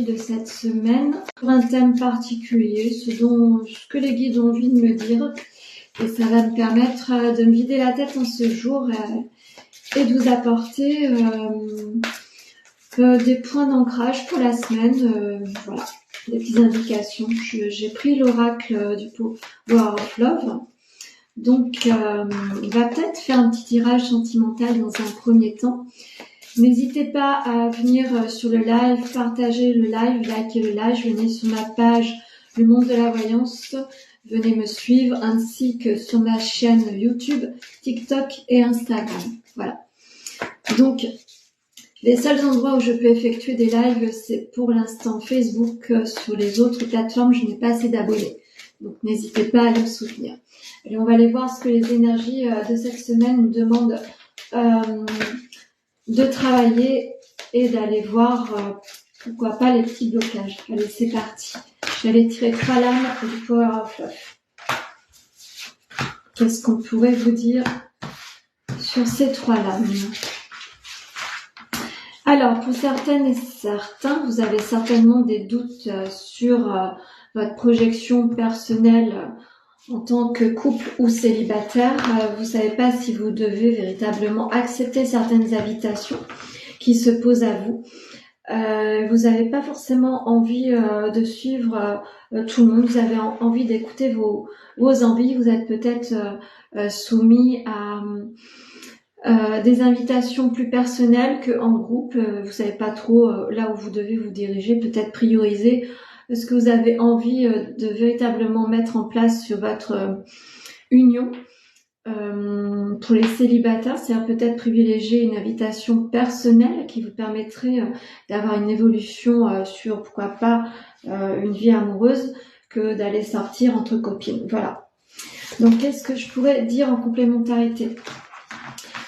énergies de cette semaine pour un thème particulier, ce que les guides ont envie de me dire. Et ça va me permettre de me vider la tête en ce jour et de vous apporter des points d'ancrage pour la semaine. Voilà, des petites indications. J'ai pris l'oracle du Power of Love. Donc, on va peut-être faire un petit tirage sentimental dans un premier temps. N'hésitez pas à venir sur le live, partager le live, liker le live, venez sur ma page Le Monde de la Voyance, venez me suivre, ainsi que sur ma chaîne YouTube, TikTok et Instagram. Voilà. Donc, les seuls endroits où je peux effectuer des lives, c'est pour l'instant Facebook. Sur les autres plateformes, je n'ai pas assez d'abonnés. Donc, n'hésitez pas à me soutenir. Et on va aller voir ce que les énergies de cette semaine nous demandent de travailler et d'aller voir, pourquoi pas, les petits blocages. Allez, c'est parti. Je vais aller tirer 3 lames du Power of Love. Qu'est-ce qu'on pourrait vous dire sur ces 3 lames? Alors, pour certaines et certains, vous avez certainement des doutes sur votre projection personnelle en tant que couple ou célibataire. Vous ne savez pas si vous devez véritablement accepter certaines invitations qui se posent à vous. Vous n'avez pas forcément envie de suivre tout le monde. Vous avez envie d'écouter vos envies. Vous êtes peut-être soumis à des invitations plus personnelles qu'en groupe. Vous savez pas trop là où vous devez vous diriger. Peut-être prioriser ce que vous avez envie de véritablement mettre en place sur votre union. Pour les célibataires, c'est-à-dire peut-être privilégier une invitation personnelle qui vous permettrait d'avoir une évolution sur, pourquoi pas, une vie amoureuse, que d'aller sortir entre copines. Voilà. Donc, qu'est-ce que je pourrais dire en complémentarité?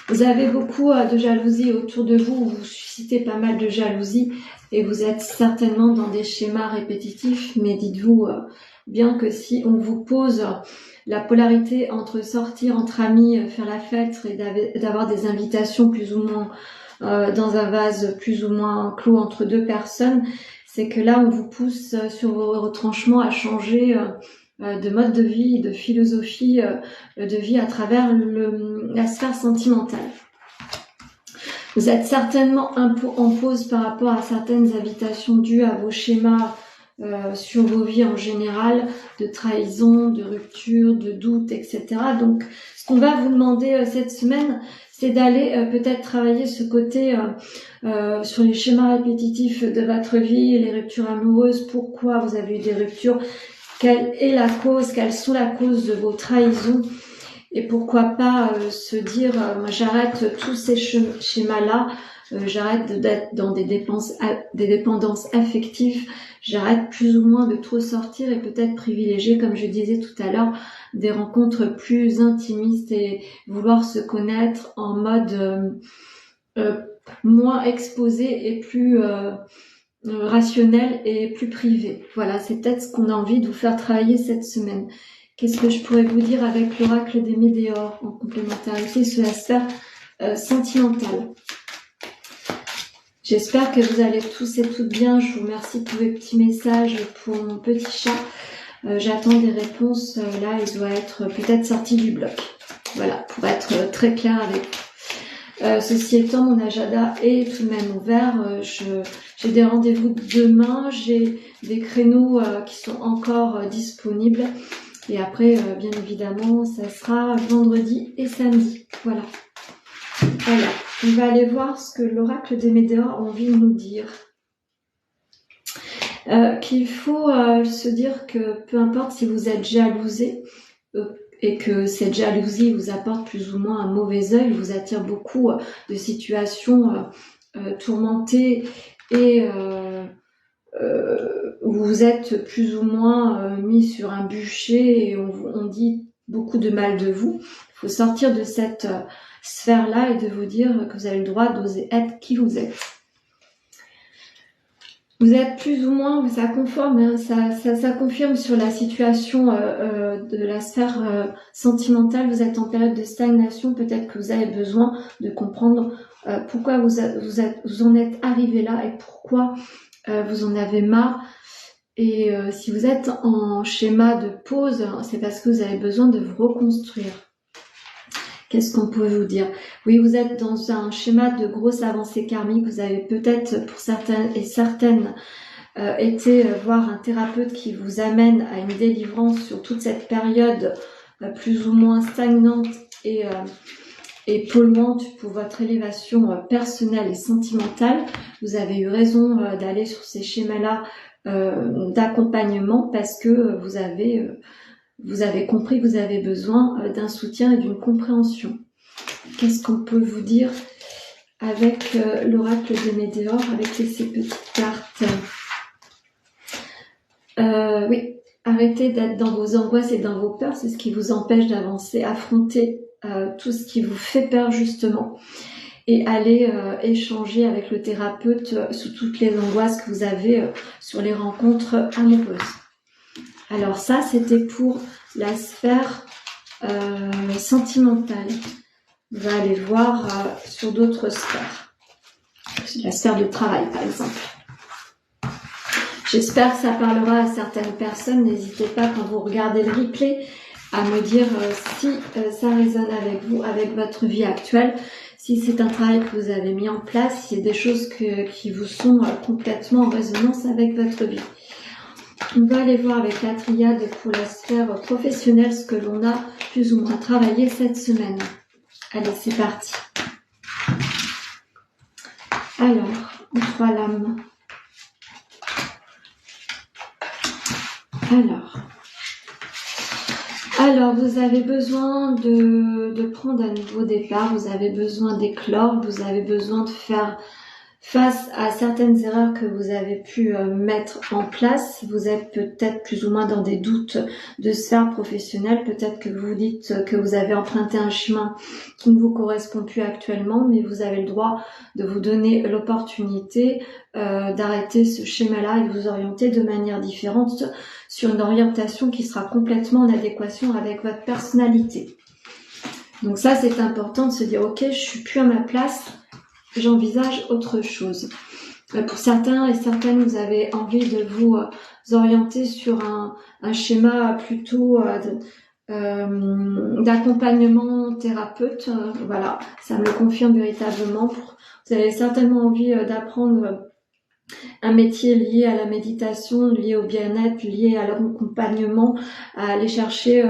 Vous avez beaucoup de jalousie autour de vous, vous suscitez pas mal de jalousie et vous êtes certainement dans des schémas répétitifs, mais dites-vous bien que si on vous pose la polarité entre sortir entre amis, faire la fête et d'avoir des invitations plus ou moins dans un vase plus ou moins clos entre 2 personnes, c'est que là on vous pousse sur vos retranchements à changer de mode de vie, de philosophie de vie à travers la sphère sentimentale. Vous êtes certainement en pause par rapport à certaines invitations dues à vos schémas sur vos vies en général, de trahison, de rupture, de doute, etc. Donc, ce qu'on va vous demander cette semaine, c'est d'aller peut-être travailler ce côté sur les schémas répétitifs de votre vie, les ruptures amoureuses, pourquoi vous avez eu des ruptures, quelle est la cause, quelles sont la cause de vos trahisons, et pourquoi pas se dire j'arrête tous ces schémas-là, j'arrête d'être dans des dépendances affectives, j'arrête plus ou moins de trop sortir et peut-être privilégier, comme je disais tout à l'heure, des rencontres plus intimistes et vouloir se connaître en mode moins exposé et plus rationnel et plus privé. Voilà, c'est peut-être ce qu'on a envie de vous faire travailler cette semaine. Qu'est-ce que je pourrais vous dire avec l'oracle des météores en complémentarité sur la sphère sentimentale? J'espère que vous allez tous et toutes bien. Je vous remercie pour vos petits messages pour mon petit chat. J'attends des réponses. Là, il doit être peut-être sorti du bloc. Voilà, pour être très clair avec vous. Ceci étant, mon agenda est tout de même ouvert. J'ai des rendez-vous demain. J'ai des créneaux qui sont encore disponibles. Et après, bien évidemment, ça sera vendredi et samedi. Voilà. Voilà. On va aller voir ce que l'oracle des météores a envie de nous dire. Qu'il faut se dire que peu importe si vous êtes jalousé et que cette jalousie vous apporte plus ou moins un mauvais œil, vous attire beaucoup de situations tourmentées et vous êtes plus ou moins mis sur un bûcher et on dit beaucoup de mal de vous. Il faut sortir de cette sphère-là et de vous dire que vous avez le droit d'oser être qui vous êtes. Vous êtes plus ou moins, ça conforme, hein, ça confirme sur la situation de la sphère sentimentale. Vous êtes en période de stagnation, peut-être que vous avez besoin de comprendre pourquoi vous en êtes arrivé là et pourquoi vous en avez marre. Et si vous êtes en schéma de pause, c'est parce que vous avez besoin de vous reconstruire. Qu'est-ce qu'on peut vous dire? Oui, vous êtes dans un schéma de grosse avancée karmique. Vous avez peut-être, pour certains et certaines, été voir un thérapeute qui vous amène à une délivrance sur toute cette période plus ou moins stagnante et polluante pour votre élévation personnelle et sentimentale. Vous avez eu raison d'aller sur ces schémas-là d'accompagnement parce que vous avez compris que vous avez besoin d'un soutien et d'une compréhension. Qu'est-ce qu'on peut vous dire avec l'oracle de Médéor, avec ces petites cartes? Oui, arrêtez d'être dans vos angoisses et dans vos peurs, c'est ce qui vous empêche d'avancer, affronter tout ce qui vous fait peur justement et aller échanger avec le thérapeute sous toutes les angoisses que vous avez sur les rencontres amoureuses. Alors ça, c'était pour la sphère sentimentale. On va aller voir sur d'autres sphères. La sphère du travail, par exemple. J'espère que ça parlera à certaines personnes. N'hésitez pas, quand vous regardez le replay, à me dire si ça résonne avec vous, avec votre vie actuelle, si c'est un travail que vous avez mis en place, si c'est des choses qui vous sont complètement en résonance avec votre vie. On va aller voir avec la triade pour la sphère professionnelle ce que l'on a plus ou moins travaillé cette semaine. Allez, c'est parti. Alors, les 3 lames. Alors, vous avez besoin de prendre un nouveau départ, vous avez besoin d'éclore, vous avez besoin de faire face à certaines erreurs que vous avez pu mettre en place. Vous êtes peut-être plus ou moins dans des doutes de sphère professionnelle, peut-être que vous dites que vous avez emprunté un chemin qui ne vous correspond plus actuellement, mais vous avez le droit de vous donner l'opportunité d'arrêter ce schéma-là et de vous orienter de manière différente sur une orientation qui sera complètement en adéquation avec votre personnalité. Donc ça, c'est important de se dire, ok, je suis plus à ma place, j'envisage autre chose. Pour certains et certaines, vous avez envie de vous orienter sur un schéma plutôt d'accompagnement thérapeute. Voilà, ça me le confirme véritablement. Vous avez certainement envie d'apprendre un métier lié à la méditation, lié au bien-être, lié à l'accompagnement, à aller chercher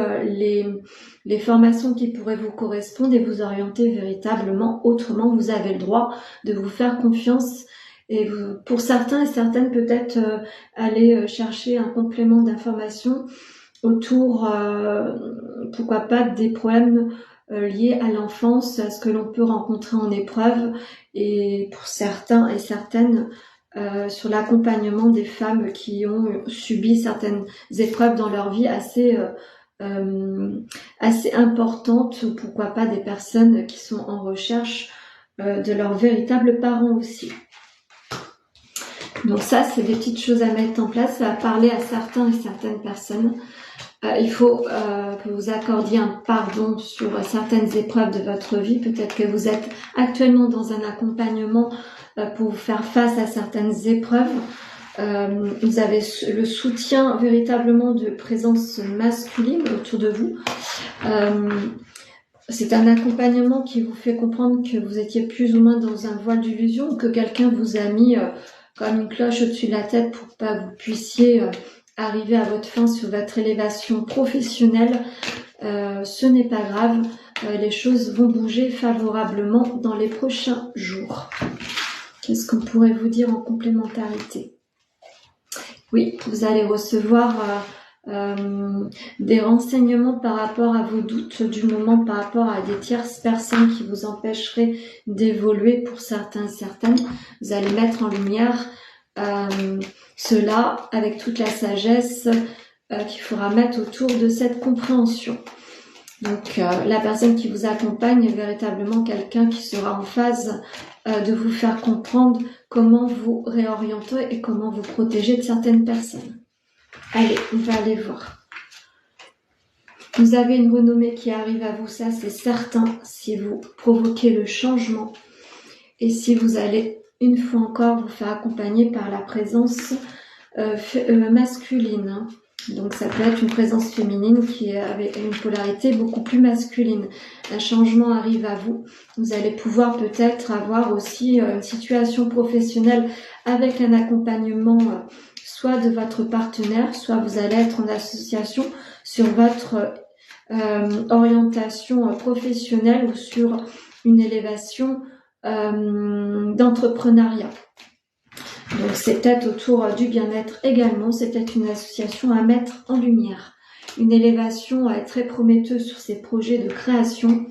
les formations qui pourraient vous correspondre et vous orienter véritablement autrement. Vous avez le droit de vous faire confiance et vous, pour certains et certaines, peut-être aller chercher un complément d'information autour, pourquoi pas, des problèmes liés à l'enfance, à ce que l'on peut rencontrer en épreuve, et pour certains et certaines, sur l'accompagnement des femmes qui ont subi certaines épreuves dans leur vie assez importantes, ou pourquoi pas des personnes qui sont en recherche de leurs véritables parents aussi. Donc ça, c'est des petites choses à mettre en place, à parler à certains et certaines personnes. Il faut que vous accordiez un pardon sur certaines épreuves de votre vie. Peut-être que vous êtes actuellement dans un accompagnement pour vous faire face à certaines épreuves. Vous avez le soutien véritablement de présence masculine autour de vous. C'est un accompagnement qui vous fait comprendre que vous étiez plus ou moins dans un voile d'illusion, que quelqu'un vous a mis comme une cloche au-dessus de la tête pour pas que vous puissiez arriver à votre fin sur votre élévation professionnelle. Ce n'est pas grave, les choses vont bouger favorablement dans les prochains jours. Qu'est-ce qu'on pourrait vous dire en complémentarité? Oui, vous allez recevoir des renseignements par rapport à vos doutes du moment, par rapport à des tierces personnes qui vous empêcheraient d'évoluer pour certains et certaines. Vous allez mettre en lumière cela avec toute la sagesse qu'il faudra mettre autour de cette compréhension. Donc la personne qui vous accompagne est véritablement quelqu'un qui sera en phase de vous faire comprendre comment vous réorienter et comment vous protéger de certaines personnes. Allez, on va aller voir. Vous avez une renommée qui arrive à vous, ça c'est certain, si vous provoquez le changement et si vous allez une fois encore vous faire accompagner par la présence masculine. Hein. Donc ça peut être une présence féminine qui est avec une polarité beaucoup plus masculine. Un changement arrive à vous. Vous allez pouvoir peut-être avoir aussi une situation professionnelle avec un accompagnement soit de votre partenaire, soit vous allez être en association sur votre orientation professionnelle ou sur une élévation d'entrepreneuriat. Donc c'est peut-être autour du bien-être également, c'est peut-être une association à mettre en lumière. Une élévation très prometteuse sur ces projets de création.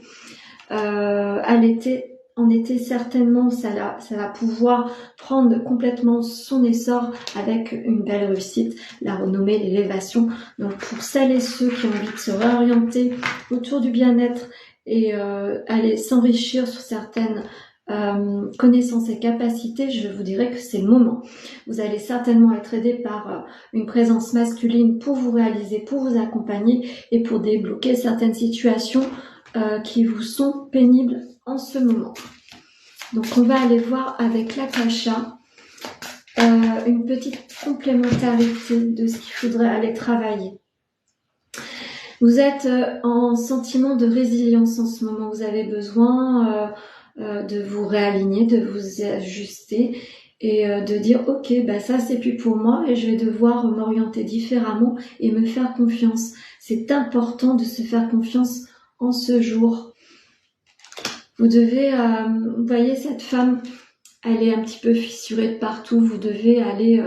À l'été, en été certainement, ça va pouvoir prendre complètement son essor avec une belle réussite, la renommée, l'élévation. Donc pour celles et ceux qui ont envie de se réorienter autour du bien-être et aller s'enrichir sur certaines connaissances et capacités, je vous dirais que c'est le moment. Vous allez certainement être aidé par une présence masculine pour vous réaliser, pour vous accompagner et pour débloquer certaines situations qui vous sont pénibles en ce moment. Donc on va aller voir avec l'Akasha une petite complémentarité de ce qu'il faudrait aller travailler. Vous êtes en sentiment de résilience en ce moment, vous avez besoin de vous réaligner, de vous ajuster et de dire ok, bah ça c'est plus pour moi et je vais devoir m'orienter différemment et me faire confiance. C'est important de se faire confiance en ce jour. Vous devez, vous voyez cette femme, elle est un petit peu fissurée de partout, vous devez aller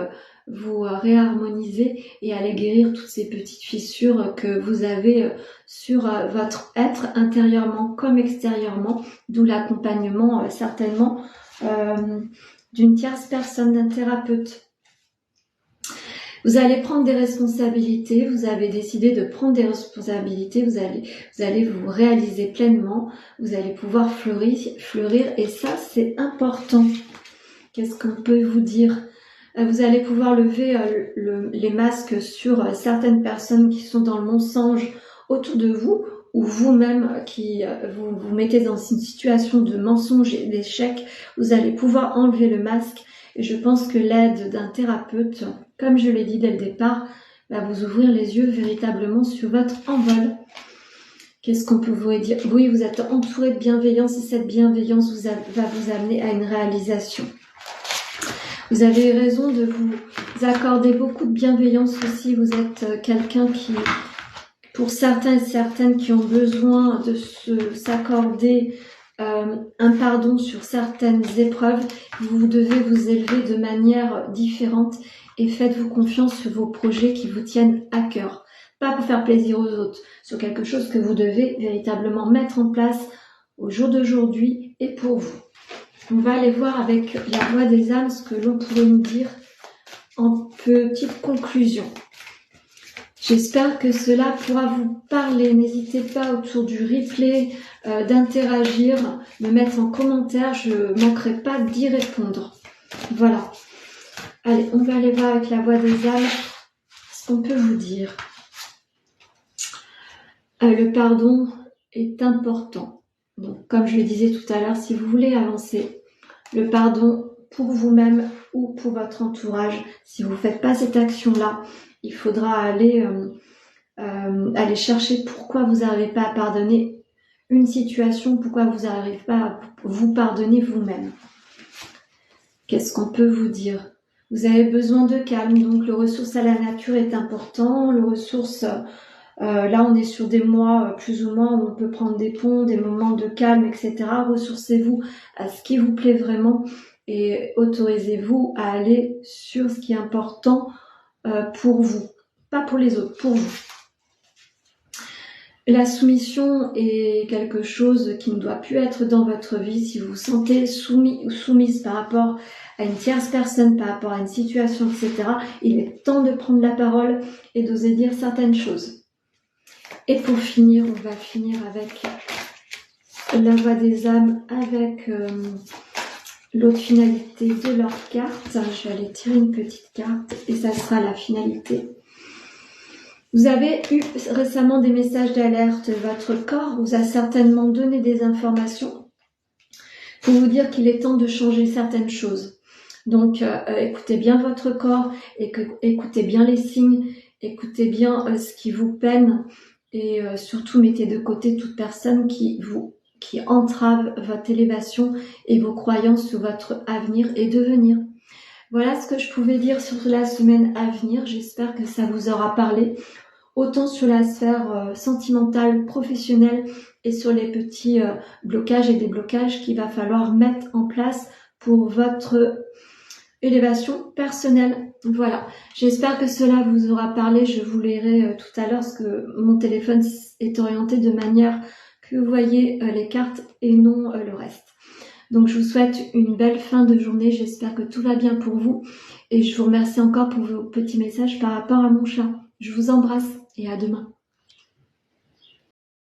vous réharmoniser et aller guérir toutes ces petites fissures que vous avez sur votre être intérieurement comme extérieurement, d'où l'accompagnement certainement d'une tierce personne, d'un thérapeute. Vous allez prendre des responsabilités, vous avez décidé de prendre des responsabilités, vous allez vous réaliser pleinement, vous allez pouvoir fleurir et ça c'est important. Qu'est-ce qu'on peut vous dire ? Vous allez pouvoir lever les masques sur certaines personnes qui sont dans le mensonge autour de vous ou vous-même qui vous mettez dans une situation de mensonge et d'échec. Vous allez pouvoir enlever le masque et je pense que l'aide d'un thérapeute, comme je l'ai dit dès le départ, va vous ouvrir les yeux véritablement sur votre envol. Qu'est-ce qu'on peut vous dire ? Oui, vous êtes entouré de bienveillance et cette bienveillance va vous amener à une réalisation. Vous avez raison de vous accorder beaucoup de bienveillance aussi. Vous êtes quelqu'un qui, pour certains et certaines qui ont besoin de s'accorder un pardon sur certaines épreuves, vous devez vous élever de manière différente et faites-vous confiance sur vos projets qui vous tiennent à cœur. Pas pour faire plaisir aux autres, sur quelque chose que vous devez véritablement mettre en place au jour d'aujourd'hui et pour vous. On va aller voir avec la voix des âmes ce que l'on pourrait nous dire en petite conclusion. J'espère que cela pourra vous parler. N'hésitez pas autour du replay d'interagir, me mettre en commentaire. Je ne manquerai pas d'y répondre. Voilà. Allez, on va aller voir avec la voix des âmes ce qu'on peut vous dire. Le pardon est important. Donc, comme je le disais tout à l'heure, si vous voulez avancer, le pardon pour vous-même ou pour votre entourage, si vous ne faites pas cette action-là, il faudra aller chercher pourquoi vous n'arrivez pas à pardonner une situation, pourquoi vous n'arrivez pas à vous pardonner vous-même. Qu'est-ce qu'on peut vous dire ? Vous avez besoin de calme, donc le ressource à la nature est important, le ressource... là, on est sur des mois plus ou moins où on peut prendre des ponts, des moments de calme, etc. Ressourcez-vous à ce qui vous plaît vraiment et autorisez-vous à aller sur ce qui est important pour vous, pas pour les autres, pour vous. La soumission est quelque chose qui ne doit plus être dans votre vie. Si vous vous sentez soumis ou soumise par rapport à une tierce personne, par rapport à une situation, etc., il est temps de prendre la parole et d'oser dire certaines choses. Et pour finir, on va finir avec la voix des âmes, avec l'autre finalité de leur carte. Je vais aller tirer une petite carte et ça sera la finalité. Vous avez eu récemment des messages d'alerte. Votre corps vous a certainement donné des informations pour vous dire qu'il est temps de changer certaines choses. Donc, écoutez bien votre corps, écoutez bien les signes, écoutez bien ce qui vous peine et surtout mettez de côté toute personne qui entrave votre élévation et vos croyances sur votre avenir et devenir. Voilà ce que je pouvais dire sur la semaine à venir. J'espère que ça vous aura parlé, autant sur la sphère sentimentale, professionnelle et sur les petits blocages et déblocages qu'il va falloir mettre en place pour votre élévation personnelle. Voilà, j'espère que cela vous aura parlé. Je vous lirai tout à l'heure parce que mon téléphone est orienté de manière que vous voyez les cartes et non le reste. Donc je vous souhaite une belle fin de journée, j'espère que tout va bien pour vous et je vous remercie encore pour vos petits messages par rapport à mon chat. Je vous embrasse et à demain.